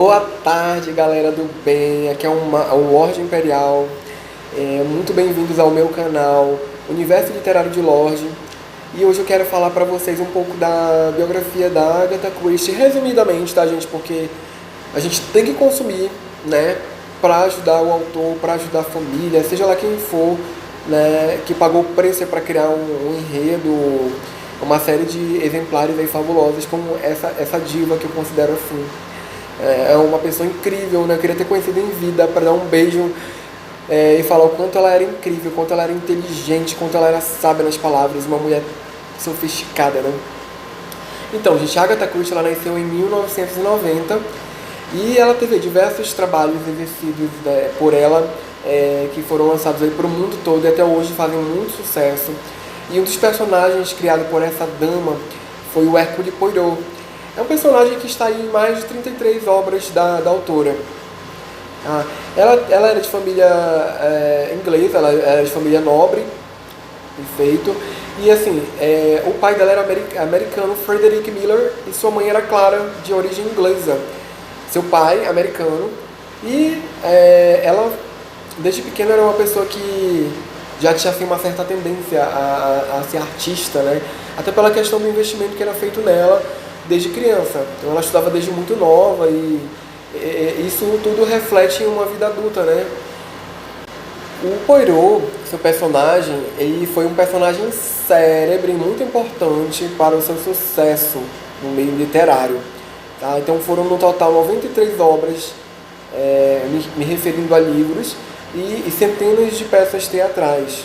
Boa tarde, galera do bem. Aqui é o Lorde Imperial. Muito bem-vindos ao meu canal Universo Literário de Lorde. E hoje eu quero falar para vocês um pouco da biografia da Agatha Christie, resumidamente, tá, gente? Porque a gente tem que consumir, né, para ajudar o autor, para ajudar a família, seja lá quem for, né, que pagou o preço para criar um enredo, uma série de exemplares aí fabulosos, como essa diva que eu considero assim. É uma pessoa incrível, né? Eu queria ter conhecido em vida para dar um beijo e falar o quanto ela era incrível, o quanto ela era inteligente, o quanto ela era sábia nas palavras, uma mulher sofisticada, né? Então, gente, a Agatha Christie, ela nasceu em 1990 e ela teve diversos trabalhos exercidos, né, por ela, que foram lançados aí para o mundo todo e até hoje fazem muito sucesso. E um dos personagens criado por essa dama foi o Hercule Poirot. É um personagem que está em mais de 33 obras da autora. Ela era de família inglesa, ela era de família nobre, perfeito. E assim, o pai dela era americano, Frederick Miller, e sua mãe era Clara, de origem inglesa. Seu pai, americano. E ela, desde pequena, era uma pessoa que já tinha assim, uma certa tendência a ser artista, né? Até pela questão do investimento que era feito nela desde criança. Então ela estudava desde muito nova e isso tudo reflete em uma vida adulta, né? O Poirot, seu personagem, ele foi um personagem célebre, muito importante para o seu sucesso no meio literário. Tá? Então foram no total 93 obras, me referindo a livros, e centenas de peças teatrais.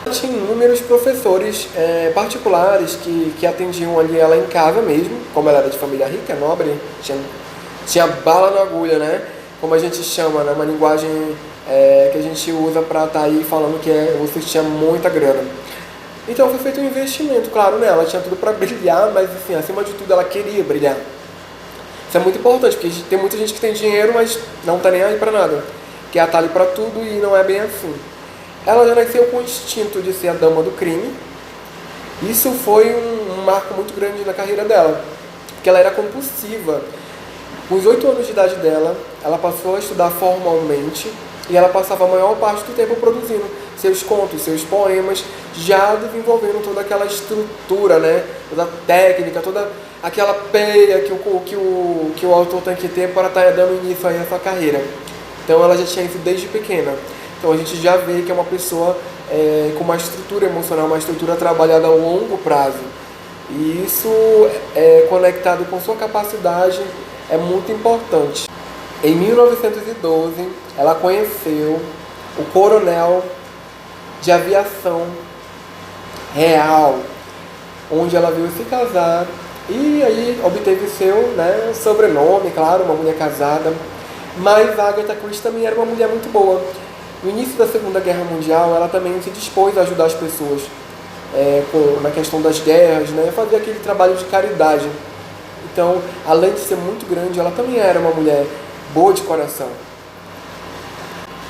Tinha inúmeros professores particulares que atendiam ali ela em casa mesmo, como ela era de família rica, nobre, tinha bala na agulha, né? Como a gente chama, né? Uma linguagem que a gente usa para estar aí falando que você tinha muita grana. Então foi feito um investimento, claro, nela, tinha tudo para brilhar, mas assim, acima de tudo ela queria brilhar. Isso é muito importante, porque tem muita gente que tem dinheiro, mas não tá nem aí para nada, que tá ali para tudo e não é bem assim. Ela já nasceu com o instinto de ser a dama do crime. Isso foi um marco muito grande na carreira dela, porque ela era compulsiva. Com os 8 anos de idade dela, ela passou a estudar formalmente e ela passava a maior parte do tempo produzindo seus contos, seus poemas, já desenvolvendo toda aquela estrutura, né? Toda a técnica, toda aquela peia que o autor tem que ter para estar dando início a essa carreira. Então ela já tinha isso desde pequena. Então a gente já vê que é uma pessoa com uma estrutura emocional, uma estrutura trabalhada a longo prazo. E isso, conectado com sua capacidade, é muito importante. Em 1912, ela conheceu o coronel de aviação real, onde ela veio se casar e aí obteve seu, né, sobrenome, claro, uma mulher casada. Mas a Agatha Christie também era uma mulher muito boa. No início da Segunda Guerra Mundial, ela também se dispôs a ajudar as pessoas na questão das guerras, né? Fazer aquele trabalho de caridade. Então, além de ser muito grande, ela também era uma mulher boa de coração.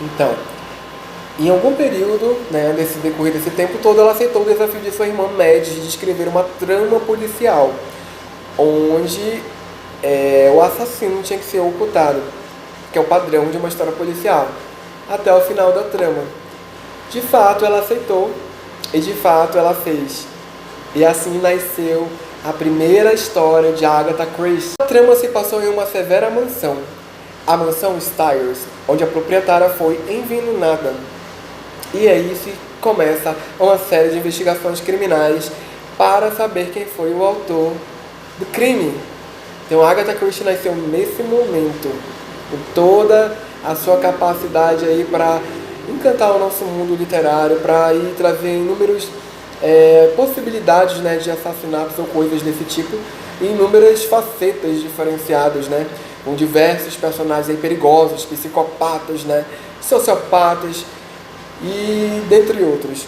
Então, em algum período, né, nesse decorrer desse tempo todo, ela aceitou o desafio de sua irmã Mads de escrever uma trama policial, onde o assassino tinha que ser ocultado, que é o padrão de uma história policial, até o final da trama. De fato, ela aceitou e de fato ela fez. E assim nasceu a primeira história de Agatha Christie. A trama se passou em uma severa mansão, a mansão Styles, onde a proprietária foi envenenada. E aí se começa uma série de investigações criminais para saber quem foi o autor do crime. Então a Agatha Christie nasceu nesse momento, com toda a sua capacidade aí para encantar o nosso mundo literário, para ir trazer inúmeras possibilidades, né, de assassinatos ou coisas desse tipo, e inúmeras facetas diferenciadas, né, com diversos personagens aí perigosos, psicopatas, né, sociopatas e dentre outros.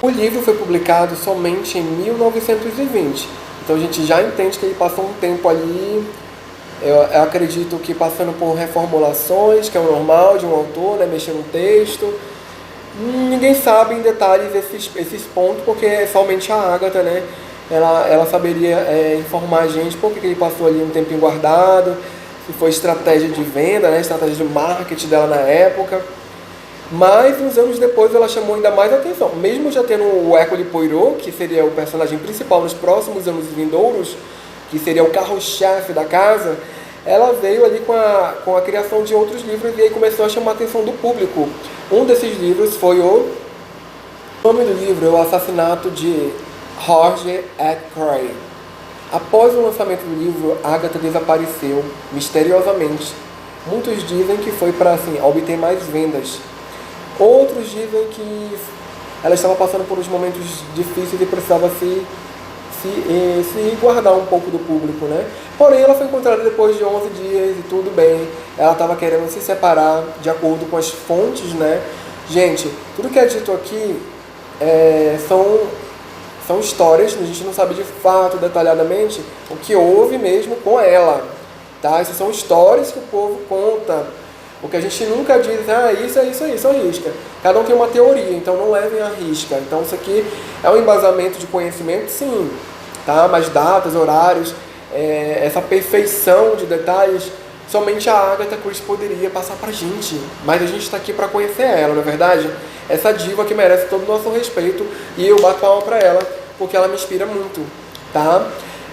O livro foi publicado somente em 1920, então a gente já entende que ele passou um tempo ali. Eu acredito que passando por reformulações, que é o normal de um autor, né, mexer no texto. Ninguém sabe em detalhes esses pontos, porque é somente a Agatha, né, ela saberia informar a gente por que ele passou ali um tempinho guardado, se foi estratégia de venda, né, estratégia de marketing dela na época. Mas uns anos depois ela chamou ainda mais atenção. Mesmo já tendo o Hercule Poirot, que seria o personagem principal nos próximos anos vindouros, que seria o carro-chefe da casa, ela veio ali com a criação de outros livros e aí começou a chamar a atenção do público. Um desses livros foi o nome do livro é O Assassinato de Roger Ackroyd. Após o lançamento do livro, Agatha desapareceu misteriosamente. Muitos dizem que foi para assim, obter mais vendas. Outros dizem que ela estava passando por uns momentos difíceis e precisava se guardar um pouco do público, né? Porém, ela foi encontrada depois de 11 dias e tudo bem. Ela estava querendo se separar de acordo com as fontes, né? Gente, tudo que é dito aqui são histórias, a gente não sabe de fato, detalhadamente, o que houve mesmo com ela, tá? Essas são histórias que o povo conta. O que a gente nunca diz, isso é isso aí, só risca. Cada um tem uma teoria, então não levem a risca. Então isso aqui é um embasamento de conhecimento, sim, tá? Mas datas, horários, essa perfeição de detalhes, somente a Agatha Christie poderia passar pra gente. Mas a gente está aqui para conhecer ela, não é verdade? Essa diva que merece todo o nosso respeito e eu bato palma pra ela, porque ela me inspira muito, tá?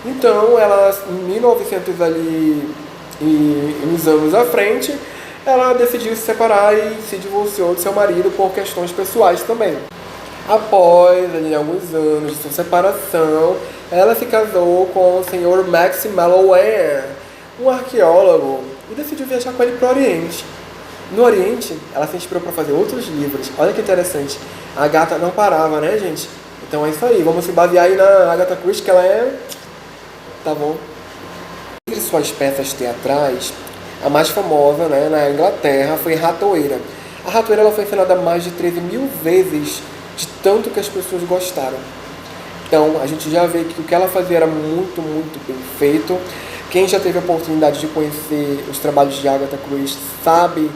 Então, ela, em 1900 ali, e uns anos à frente, ela decidiu se separar e se divorciou de seu marido por questões pessoais também. Após ali, alguns anos de sua separação, ela se casou com o senhor Max Mallowan, um arqueólogo, e decidiu viajar com ele para o Oriente. No Oriente, ela se inspirou para fazer outros livros. Olha que interessante. A gata não parava, né, gente? Então é isso aí. Vamos se basear aí na Agatha Christie, que ela é... Tá bom? Entre suas peças teatrais, a mais famosa, né, na Inglaterra foi Ratoeira. A Ratoeira ela foi encenada mais de 13.000 vezes, de tanto que as pessoas gostaram. Então, a gente já vê que o que ela fazia era muito, muito bem feito. Quem já teve a oportunidade de conhecer os trabalhos de Agatha Christie sabe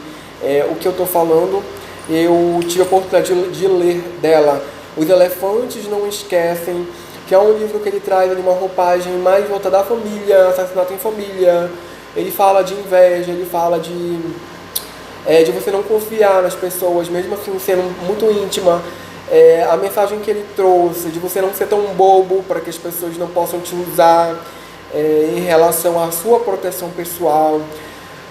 o que eu estou falando. Eu tive a oportunidade de ler dela Os Elefantes Não Esquecem, que é um livro que ele traz ali uma roupagem mais voltada à família, assassinato em família. Ele fala de inveja, ele fala de você não confiar nas pessoas, mesmo assim sendo muito íntima. A mensagem que ele trouxe, de você não ser tão bobo para que as pessoas não possam te usar em relação à sua proteção pessoal.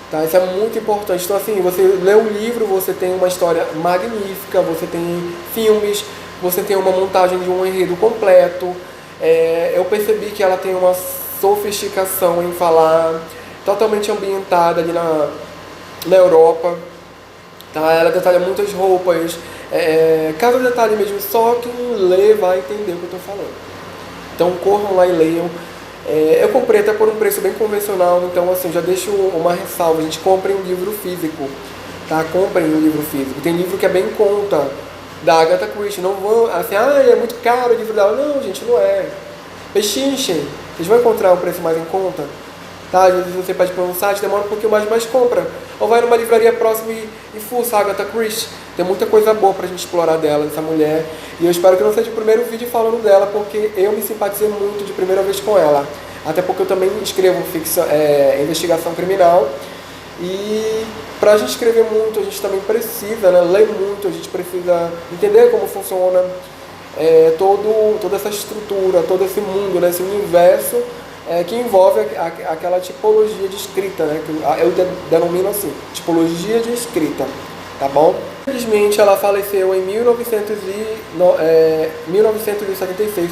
Tá? Isso é muito importante. Então, assim, você lê o livro, você tem uma história magnífica, você tem filmes, você tem uma montagem de um enredo completo. Eu percebi que ela tem uma sofisticação em falar, totalmente ambientada ali na Europa. Tá? Ela detalha muitas roupas. Cada detalhe mesmo, só quem lê vai entender o que eu estou falando. Então corram lá e leiam. Eu comprei até por um preço bem convencional, então assim, já deixo uma ressalva, a gente compre um livro físico, tá? Comprem um livro físico. Tem livro que é bem em conta da Agatha Christie, não vão, assim, é muito caro o livro dela. Não, gente, não é. Pechinchem, vocês vão encontrar um preço mais em conta, tá? Às vezes você pede por um site, demora um pouquinho mais, mas compra. Ou vai numa livraria próxima e fuça a Agatha Christie. Tem muita coisa boa pra gente explorar dela, dessa mulher. E eu espero que não seja o primeiro vídeo falando dela, porque eu me simpatizei muito de primeira vez com ela. Até porque eu também escrevo investigação criminal. E pra gente escrever muito, a gente também precisa, né, ler muito, a gente precisa entender como funciona toda essa estrutura, todo esse mundo, né, esse universo que envolve aquela tipologia de escrita, né, que eu denomino assim, tipologia de escrita, tá bom? Infelizmente ela faleceu em 1976,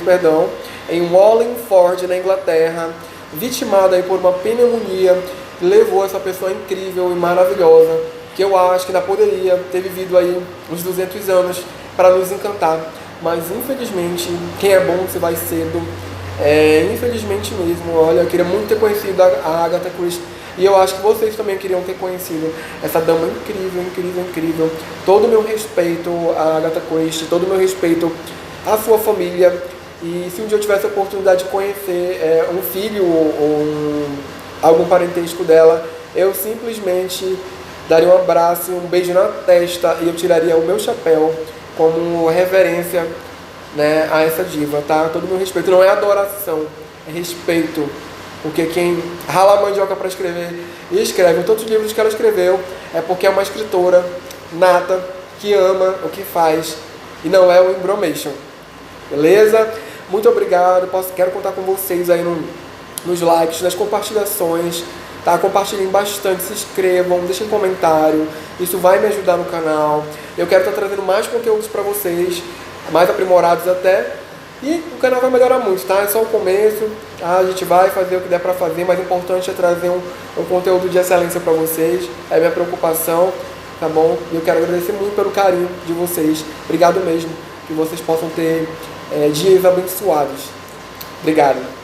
em Wallingford, na Inglaterra, vitimada aí por uma pneumonia que levou essa pessoa incrível e maravilhosa, que eu acho que ainda poderia ter vivido aí uns 200 anos para nos encantar. Mas infelizmente, quem é bom se vai cedo. Infelizmente mesmo. Olha, eu queria muito ter conhecido a Agatha Christie. E eu acho que vocês também queriam ter conhecido essa dama incrível, incrível, incrível. Todo o meu respeito à Agatha Christie, todo o meu respeito à sua família. E se um dia eu tivesse a oportunidade de conhecer um filho ou algum parentesco dela, eu simplesmente daria um abraço, um beijo na testa e eu tiraria o meu chapéu como reverência né, a essa diva, tá? Todo o meu respeito. Não é adoração, é respeito. Porque quem rala a mandioca para escrever e escreve todos os livros que ela escreveu é porque é uma escritora nata, que ama o que faz e não é o embromation. Beleza? Muito obrigado. Quero contar com vocês aí nos likes, nas compartilhações. Tá? Compartilhem bastante, se inscrevam, deixem comentário. Isso vai me ajudar no canal. Eu quero estar trazendo mais conteúdos para vocês, mais aprimorados até. E o canal vai melhorar muito, tá? É só o começo, tá? A gente vai fazer o que der pra fazer, mas o importante é trazer um conteúdo de excelência pra vocês. É a minha preocupação, tá bom? E eu quero agradecer muito pelo carinho de vocês. Obrigado mesmo, que vocês possam ter dias abençoados. Obrigado.